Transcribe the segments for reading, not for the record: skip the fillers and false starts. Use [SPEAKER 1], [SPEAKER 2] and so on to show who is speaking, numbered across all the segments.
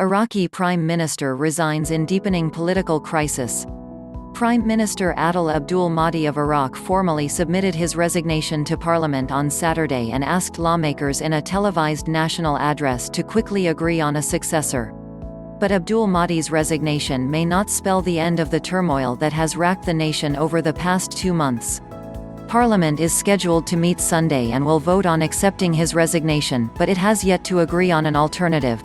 [SPEAKER 1] Iraqi Prime Minister resigns in deepening political crisis. Prime Minister Adil Abdul-Mahdi of Iraq formally submitted his resignation to parliament on Saturday and asked lawmakers in a televised national address to quickly agree on a successor. But Abdul-Mahdi's resignation may not spell the end of the turmoil that has racked the nation over the past 2 months. Parliament is scheduled to meet Sunday and will vote on accepting his resignation, but it has yet to agree on an alternative.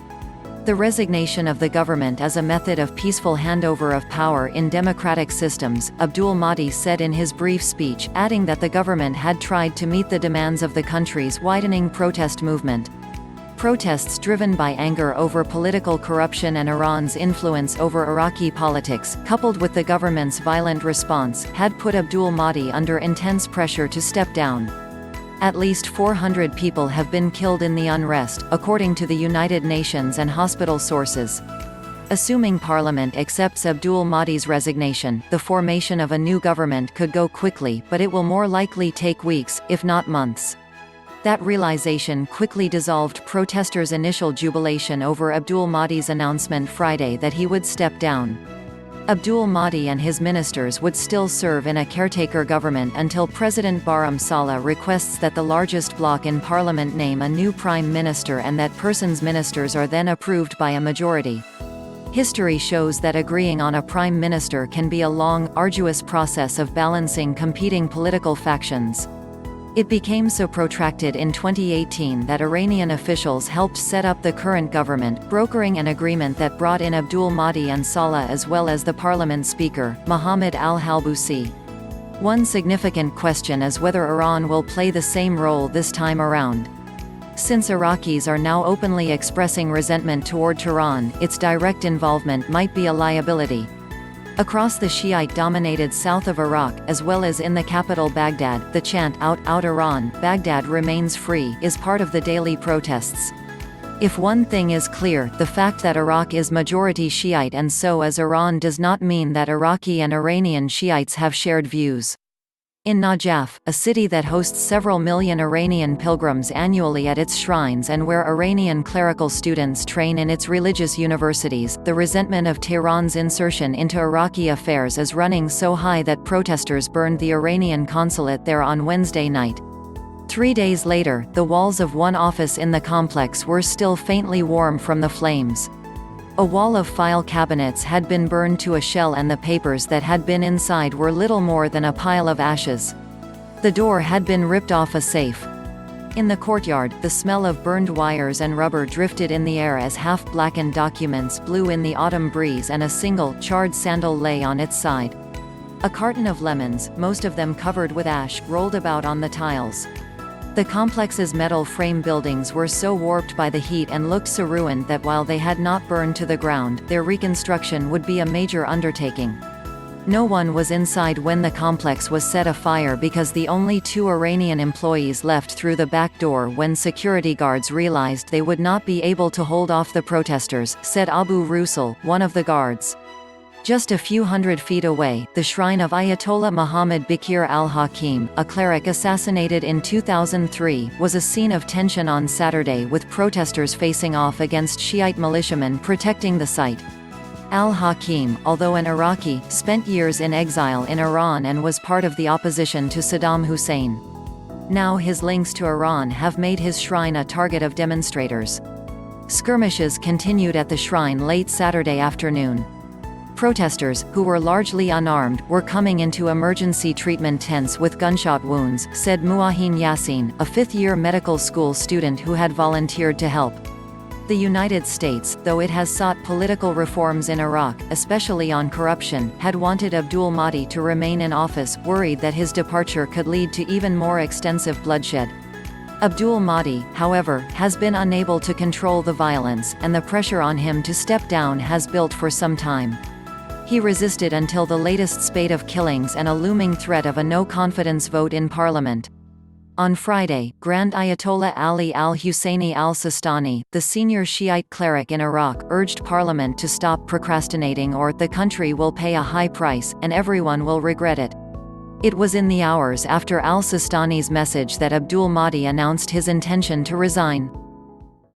[SPEAKER 1] The resignation of the government is a method of peaceful handover of power in democratic systems, Abdul-Mahdi said in his brief speech, adding that the government had tried to meet the demands of the country's widening protest movement. Protests driven by anger over political corruption and Iran's influence over Iraqi politics, coupled with the government's violent response, had put Abdul-Mahdi under intense pressure to step down. At least 400 people have been killed in the unrest, according to the United Nations and hospital sources. Assuming Parliament accepts Abdul-Mahdi's resignation, the formation of a new government could go quickly, but it will more likely take weeks, if not months. That realization quickly dissolved protesters' initial jubilation over Abdul-Mahdi's announcement Friday that he would step down. Abdul-Mahdi and his ministers would still serve in a caretaker government until President Barham Saleh requests that the largest bloc in parliament name a new prime minister and that person's ministers are then approved by a majority. History shows that agreeing on a prime minister can be a long, arduous process of balancing competing political factions. It became so protracted in 2018 that Iranian officials helped set up the current government, brokering an agreement that brought in Abdul-Mahdi and Saleh as well as the parliament speaker, Mohammad al-Halbousi. One significant question is whether Iran will play the same role this time around. Since Iraqis are now openly expressing resentment toward Tehran, its direct involvement might be a liability. Across the Shiite-dominated south of Iraq, as well as in the capital Baghdad, the chant "Out, out Iran, Baghdad remains free" is part of the daily protests. If one thing is clear, the fact that Iraq is majority Shiite and so is Iran does not mean that Iraqi and Iranian Shiites have shared views. In Najaf, a city that hosts several million Iranian pilgrims annually at its shrines and where Iranian clerical students train in its religious universities, the resentment of Tehran's insertion into Iraqi affairs is running so high that protesters burned the Iranian consulate there on Wednesday night. 3 days later, the walls of one office in the complex were still faintly warm from the flames. A wall of file cabinets had been burned to a shell and the papers that had been inside were little more than a pile of ashes. The door had been ripped off a safe. In the courtyard, the smell of burned wires and rubber drifted in the air as half-blackened documents blew in the autumn breeze and a single, charred sandal lay on its side. A carton of lemons, most of them covered with ash, rolled about on the tiles. The complex's metal frame buildings were so warped by the heat and looked so ruined that while they had not burned to the ground, their reconstruction would be a major undertaking. No one was inside when the complex was set afire because the only 2 Iranian employees left through the back door when security guards realized they would not be able to hold off the protesters, said Abu Rusul, one of the guards. Just a few hundred feet away, the shrine of Ayatollah Muhammad Baqir al-Hakim, a cleric assassinated in 2003, was a scene of tension on Saturday with protesters facing off against Shiite militiamen protecting the site. Al-Hakim, although an Iraqi, spent years in exile in Iran and was part of the opposition to Saddam Hussein. Now his links to Iran have made his shrine a target of demonstrators. Skirmishes continued at the shrine late Saturday afternoon. Protesters, who were largely unarmed, were coming into emergency treatment tents with gunshot wounds, said Muahin Yassin, a 5th-year medical school student who had volunteered to help. The United States, though it has sought political reforms in Iraq, especially on corruption, had wanted Abdul-Mahdi to remain in office, worried that his departure could lead to even more extensive bloodshed. Abdul-Mahdi, however, has been unable to control the violence, and the pressure on him to step down has built for some time. He resisted until the latest spate of killings and a looming threat of a no-confidence vote in parliament. On Friday, Grand Ayatollah Ali al-Husseini al-Sistani, the senior Shiite cleric in Iraq, urged parliament to stop procrastinating or the country will pay a high price, and everyone will regret it. It was in the hours after al-Sistani's message that Abdul-Mahdi announced his intention to resign.